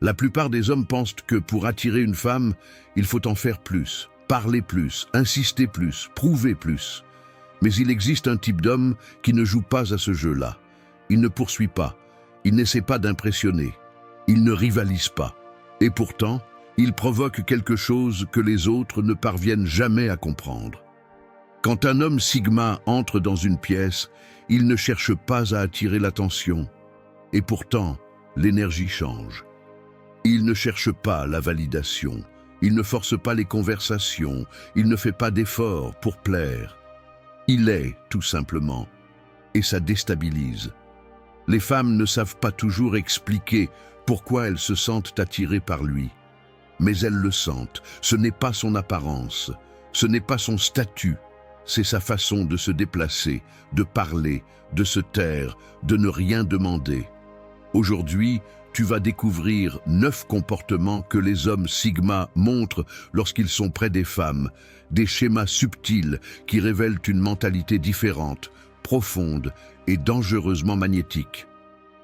La plupart des hommes pensent que pour attirer une femme, il faut en faire plus, parler plus, insister plus, prouver plus. Mais il existe un type d'homme qui ne joue pas à ce jeu-là. Il ne poursuit pas, il n'essaie pas d'impressionner, il ne rivalise pas. Et pourtant, il provoque quelque chose que les autres ne parviennent jamais à comprendre. Quand un homme Sigma entre dans une pièce, il ne cherche pas à attirer l'attention. Et pourtant, l'énergie change. Il ne cherche pas la validation, il ne force pas les conversations, il ne fait pas d'efforts pour plaire. Il est, tout simplement, et ça déstabilise. Les femmes ne savent pas toujours expliquer pourquoi elles se sentent attirées par lui. Mais elles le sentent, ce n'est pas son apparence, ce n'est pas son statut, c'est sa façon de se déplacer, de parler, de se taire, de ne rien demander. Aujourd'hui, tu vas découvrir 9 comportements que les hommes Sigma montrent lorsqu'ils sont près des femmes, des schémas subtils qui révèlent une mentalité différente, profonde et dangereusement magnétique.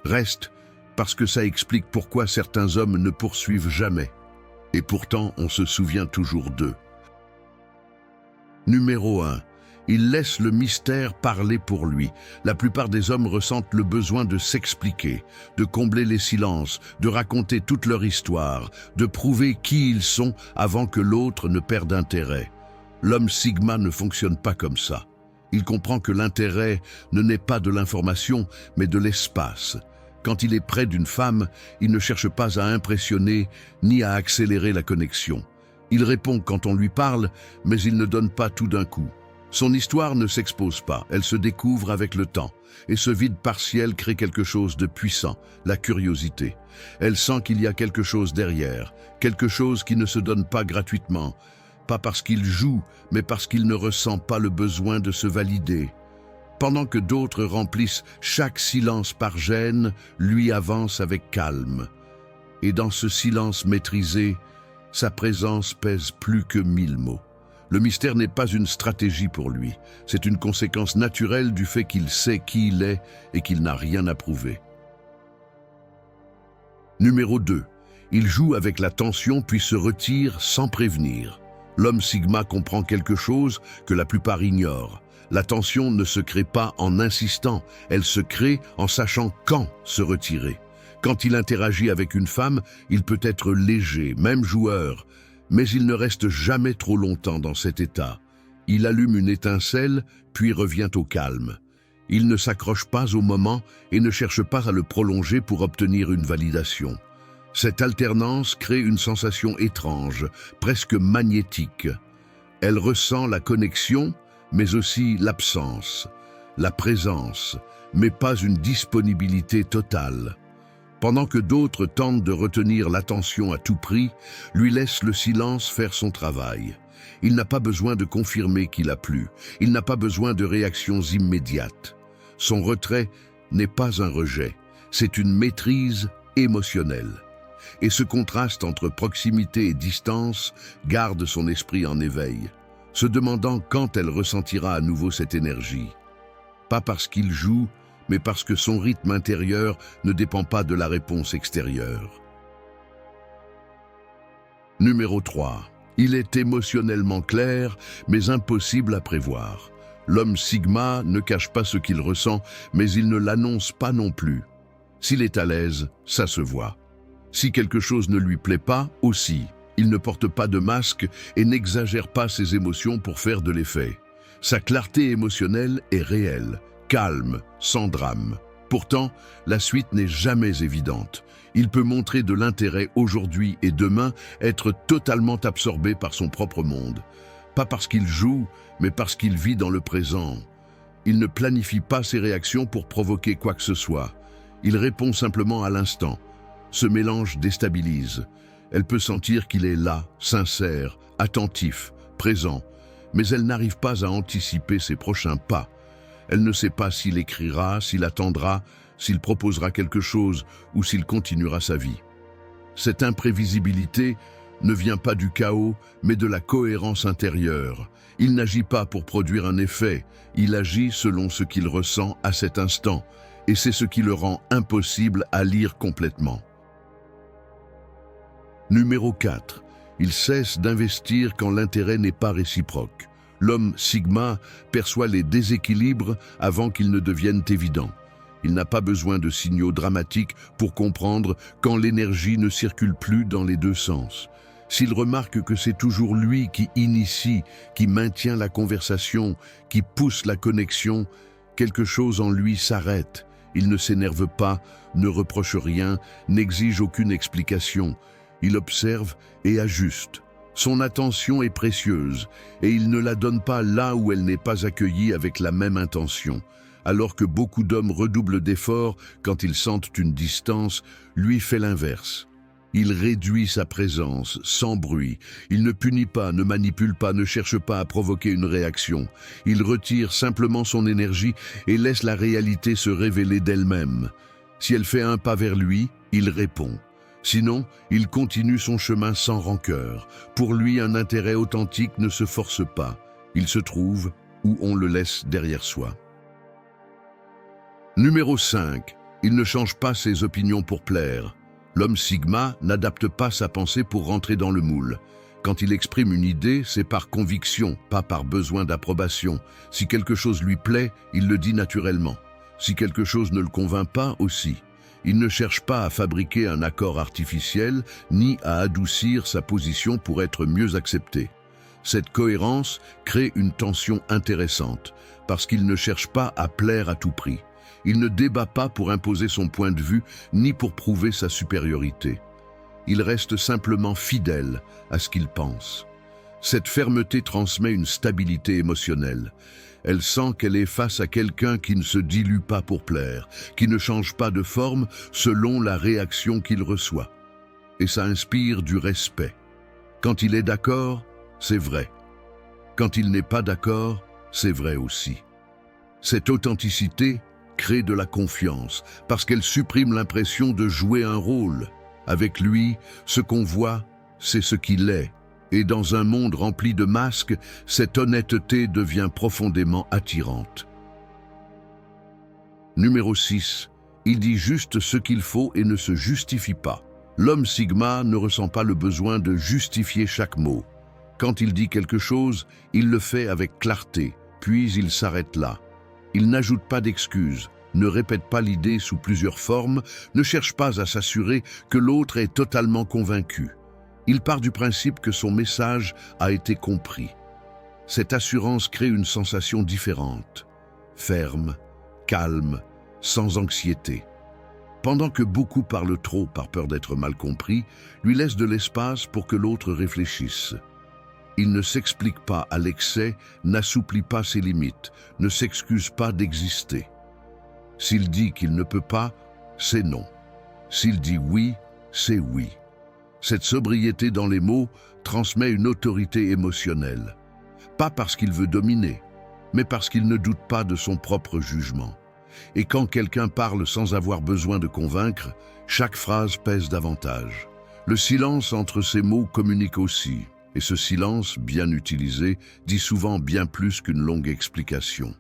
Reste, parce que ça explique pourquoi certains hommes ne poursuivent jamais. Et pourtant, on se souvient toujours d'eux. Numéro 1. Il laisse le mystère parler pour lui. La plupart des hommes ressentent le besoin de s'expliquer, de combler les silences, de raconter toute leur histoire, de prouver qui ils sont avant que l'autre ne perde intérêt. L'homme Sigma ne fonctionne pas comme ça. Il comprend que l'intérêt ne naît pas de l'information, mais de l'espace. Quand il est près d'une femme, il ne cherche pas à impressionner ni à accélérer la connexion. Il répond quand on lui parle, mais il ne donne pas tout d'un coup. Son histoire ne s'expose pas, elle se découvre avec le temps. Et ce vide partiel crée quelque chose de puissant, la curiosité. Elle sent qu'il y a quelque chose derrière, quelque chose qui ne se donne pas gratuitement. Pas parce qu'il joue, mais parce qu'il ne ressent pas le besoin de se valider. Pendant que d'autres remplissent chaque silence par gêne, lui avance avec calme. Et dans ce silence maîtrisé, sa présence pèse plus que 1000 mots. Le mystère n'est pas une stratégie pour lui, c'est une conséquence naturelle du fait qu'il sait qui il est et qu'il n'a rien à prouver. Numéro 2. Il joue avec la tension puis se retire sans prévenir. L'homme Sigma comprend quelque chose que la plupart ignorent. La tension ne se crée pas en insistant, elle se crée en sachant quand se retirer. Quand il interagit avec une femme, il peut être léger, même joueur, mais il ne reste jamais trop longtemps dans cet état. Il allume une étincelle, puis revient au calme. Il ne s'accroche pas au moment et ne cherche pas à le prolonger pour obtenir une validation. Cette alternance crée une sensation étrange, presque magnétique. Elle ressent la connexion, mais aussi l'absence, la présence, mais pas une disponibilité totale. Pendant que d'autres tentent de retenir l'attention à tout prix, lui laisse le silence faire son travail. Il n'a pas besoin de confirmer qu'il a plu, il n'a pas besoin de réactions immédiates. Son retrait n'est pas un rejet, c'est une maîtrise émotionnelle. Et ce contraste entre proximité et distance garde son esprit en éveil, se demandant quand elle ressentira à nouveau cette énergie. Pas parce qu'il joue, mais parce que son rythme intérieur ne dépend pas de la réponse extérieure. Numéro 3. Il est émotionnellement clair, mais impossible à prévoir. L'homme Sigma ne cache pas ce qu'il ressent, mais il ne l'annonce pas non plus. S'il est à l'aise, ça se voit. Si quelque chose ne lui plaît pas, aussi. Il ne porte pas de masque et n'exagère pas ses émotions pour faire de l'effet. Sa clarté émotionnelle est réelle, calme, sans drame. Pourtant, la suite n'est jamais évidente. Il peut montrer de l'intérêt aujourd'hui et demain, être totalement absorbé par son propre monde. Pas parce qu'il joue, mais parce qu'il vit dans le présent. Il ne planifie pas ses réactions pour provoquer quoi que ce soit. Il répond simplement à l'instant. Ce mélange déstabilise. Elle peut sentir qu'il est là, sincère, attentif, présent, mais elle n'arrive pas à anticiper ses prochains pas. Elle ne sait pas s'il écrira, s'il attendra, s'il proposera quelque chose ou s'il continuera sa vie. Cette imprévisibilité ne vient pas du chaos, mais de la cohérence intérieure. Il n'agit pas pour produire un effet, il agit selon ce qu'il ressent à cet instant, et c'est ce qui le rend impossible à lire complètement. Numéro 4. Il cesse d'investir quand l'intérêt n'est pas réciproque. L'homme Sigma perçoit les déséquilibres avant qu'ils ne deviennent évidents. Il n'a pas besoin de signaux dramatiques pour comprendre quand l'énergie ne circule plus dans les deux sens. S'il remarque que c'est toujours lui qui initie, qui maintient la conversation, qui pousse la connexion, quelque chose en lui s'arrête. Il ne s'énerve pas, ne reproche rien, n'exige aucune explication. Il observe et ajuste. Son attention est précieuse et il ne la donne pas là où elle n'est pas accueillie avec la même intention. Alors que beaucoup d'hommes redoublent d'efforts quand ils sentent une distance, lui fait l'inverse. Il réduit sa présence, sans bruit. Il ne punit pas, ne manipule pas, ne cherche pas à provoquer une réaction. Il retire simplement son énergie et laisse la réalité se révéler d'elle-même. Si elle fait un pas vers lui, il répond. Sinon, il continue son chemin sans rancœur. Pour lui, un intérêt authentique ne se force pas. Il se trouve où on le laisse derrière soi. Numéro 5. Il ne change pas ses opinions pour plaire. L'homme Sigma n'adapte pas sa pensée pour rentrer dans le moule. Quand il exprime une idée, c'est par conviction, pas par besoin d'approbation. Si quelque chose lui plaît, il le dit naturellement. Si quelque chose ne le convainc pas, aussi. Il ne cherche pas à fabriquer un accord artificiel, ni à adoucir sa position pour être mieux accepté. Cette cohérence crée une tension intéressante, parce qu'il ne cherche pas à plaire à tout prix. Il ne débat pas pour imposer son point de vue, ni pour prouver sa supériorité. Il reste simplement fidèle à ce qu'il pense. Cette fermeté transmet une stabilité émotionnelle. Elle sent qu'elle est face à quelqu'un qui ne se dilue pas pour plaire, qui ne change pas de forme selon la réaction qu'il reçoit. Et ça inspire du respect. Quand il est d'accord, c'est vrai. Quand il n'est pas d'accord, c'est vrai aussi. Cette authenticité crée de la confiance, parce qu'elle supprime l'impression de jouer un rôle. Avec lui, ce qu'on voit, c'est ce qu'il est. Et dans un monde rempli de masques, cette honnêteté devient profondément attirante. Numéro 6. Il dit juste ce qu'il faut et ne se justifie pas. L'homme Sigma ne ressent pas le besoin de justifier chaque mot. Quand il dit quelque chose, il le fait avec clarté, puis il s'arrête là. Il n'ajoute pas d'excuses, ne répète pas l'idée sous plusieurs formes, ne cherche pas à s'assurer que l'autre est totalement convaincu. Il part du principe que son message a été compris. Cette assurance crée une sensation différente, ferme, calme, sans anxiété. Pendant que beaucoup parlent trop par peur d'être mal compris, lui laisse de l'espace pour que l'autre réfléchisse. Il ne s'explique pas à l'excès, n'assouplit pas ses limites, ne s'excuse pas d'exister. S'il dit qu'il ne peut pas, c'est non. S'il dit oui, c'est oui. Cette sobriété dans les mots transmet une autorité émotionnelle. Pas parce qu'il veut dominer, mais parce qu'il ne doute pas de son propre jugement. Et quand quelqu'un parle sans avoir besoin de convaincre, chaque phrase pèse davantage. Le silence entre ces mots communique aussi. Et ce silence, bien utilisé, dit souvent bien plus qu'une longue explication.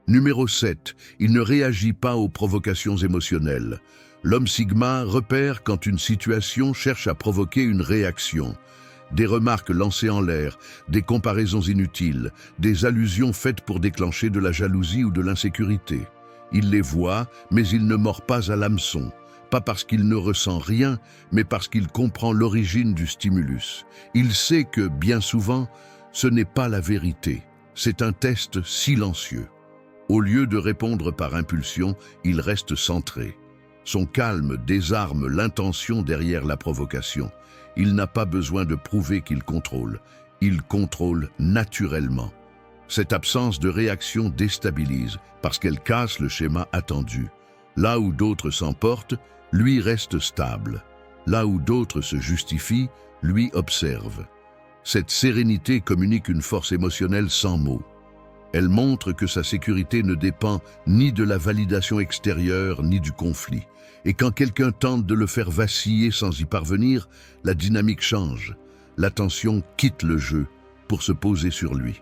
Numéro 7. Il ne réagit pas aux provocations émotionnelles. L'homme Sigma repère quand une situation cherche à provoquer une réaction. Des remarques lancées en l'air, des comparaisons inutiles, des allusions faites pour déclencher de la jalousie ou de l'insécurité. Il les voit, mais il ne mord pas à l'hameçon. Pas parce qu'il ne ressent rien, mais parce qu'il comprend l'origine du stimulus. Il sait que, bien souvent, ce n'est pas la vérité. C'est un test silencieux. Au lieu de répondre par impulsion, il reste centré. Son calme désarme l'intention derrière la provocation. Il n'a pas besoin de prouver qu'il contrôle. Il contrôle naturellement. Cette absence de réaction déstabilise, parce qu'elle casse le schéma attendu. Là où d'autres s'emportent, lui reste stable. Là où d'autres se justifient, lui observe. Cette sérénité communique une force émotionnelle sans mots. Elle montre que sa sécurité ne dépend ni de la validation extérieure ni du conflit. Et quand quelqu'un tente de le faire vaciller sans y parvenir, la dynamique change. L'attention quitte le jeu pour se poser sur lui.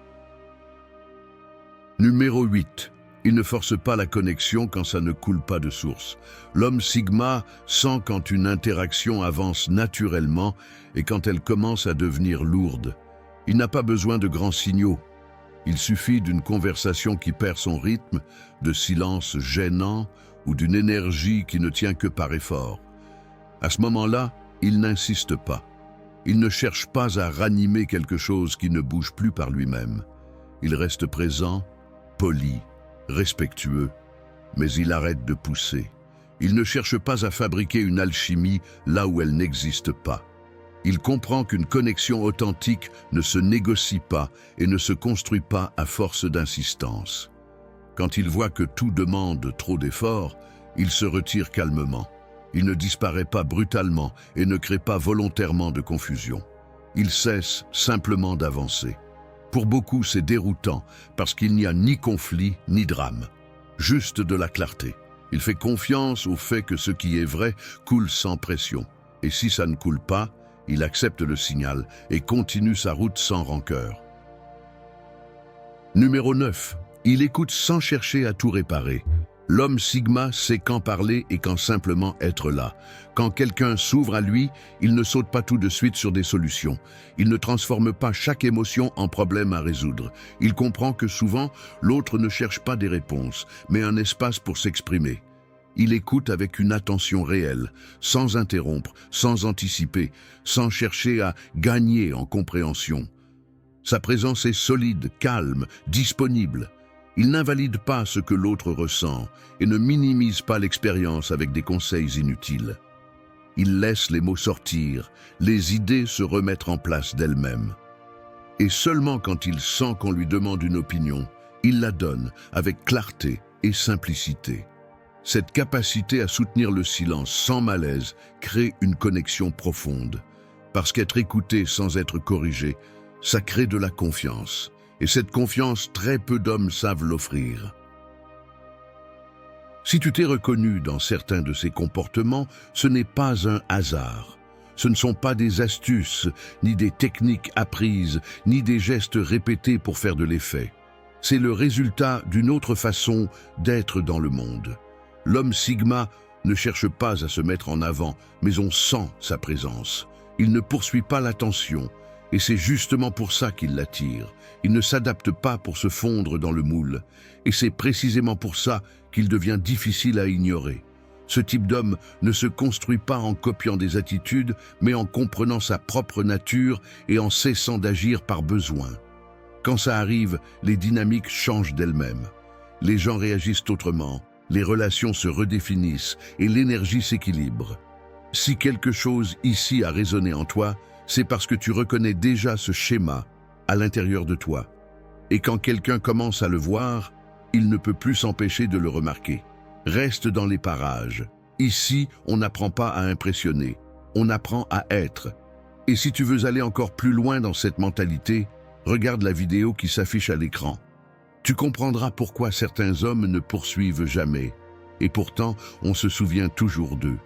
Numéro 8. Il ne force pas la connexion quand ça ne coule pas de source. L'homme Sigma sent quand une interaction avance naturellement et quand elle commence à devenir lourde. Il n'a pas besoin de grands signaux. Il suffit d'une conversation qui perd son rythme, de silence gênant ou d'une énergie qui ne tient que par effort. À ce moment-là, il n'insiste pas. Il ne cherche pas à ranimer quelque chose qui ne bouge plus par lui-même. Il reste présent, poli, respectueux, mais il arrête de pousser. Il ne cherche pas à fabriquer une alchimie là où elle n'existe pas. Il comprend qu'une connexion authentique ne se négocie pas et ne se construit pas à force d'insistance. Quand il voit que tout demande trop d'efforts, il se retire calmement. Il ne disparaît pas brutalement et ne crée pas volontairement de confusion. Il cesse simplement d'avancer. Pour beaucoup, c'est déroutant parce qu'il n'y a ni conflit ni drame, juste de la clarté. Il fait confiance au fait que ce qui est vrai coule sans pression. Et si ça ne coule pas, il accepte le signal et continue sa route sans rancœur. Numéro 9. Il écoute sans chercher à tout réparer. L'homme Sigma sait quand parler et quand simplement être là. Quand quelqu'un s'ouvre à lui, il ne saute pas tout de suite sur des solutions. Il ne transforme pas chaque émotion en problème à résoudre. Il comprend que souvent, l'autre ne cherche pas des réponses, mais un espace pour s'exprimer. Il écoute avec une attention réelle, sans interrompre, sans anticiper, sans chercher à gagner en compréhension. Sa présence est solide, calme, disponible. Il n'invalide pas ce que l'autre ressent et ne minimise pas l'expérience avec des conseils inutiles. Il laisse les mots sortir, les idées se remettre en place d'elles-mêmes. Et seulement quand il sent qu'on lui demande une opinion, il la donne avec clarté et simplicité. Cette capacité à soutenir le silence sans malaise crée une connexion profonde. Parce qu'être écouté sans être corrigé, ça crée de la confiance. Et cette confiance, très peu d'hommes savent l'offrir. Si tu t'es reconnu dans certains de ces comportements, ce n'est pas un hasard. Ce ne sont pas des astuces, ni des techniques apprises, ni des gestes répétés pour faire de l'effet. C'est le résultat d'une autre façon d'être dans le monde. L'homme Sigma ne cherche pas à se mettre en avant, mais on sent sa présence. Il ne poursuit pas l'attention, et c'est justement pour ça qu'il l'attire. Il ne s'adapte pas pour se fondre dans le moule, et c'est précisément pour ça qu'il devient difficile à ignorer. Ce type d'homme ne se construit pas en copiant des attitudes, mais en comprenant sa propre nature et en cessant d'agir par besoin. Quand ça arrive, les dynamiques changent d'elles-mêmes. Les gens réagissent autrement, les relations se redéfinissent et l'énergie s'équilibre. Si quelque chose ici a résonné en toi, c'est parce que tu reconnais déjà ce schéma à l'intérieur de toi. Et quand quelqu'un commence à le voir, il ne peut plus s'empêcher de le remarquer. Reste dans les parages. Ici, on n'apprend pas à impressionner, on apprend à être. Et si tu veux aller encore plus loin dans cette mentalité, regarde la vidéo qui s'affiche à l'écran. Tu comprendras pourquoi certains hommes ne poursuivent jamais. Et pourtant, on se souvient toujours d'eux.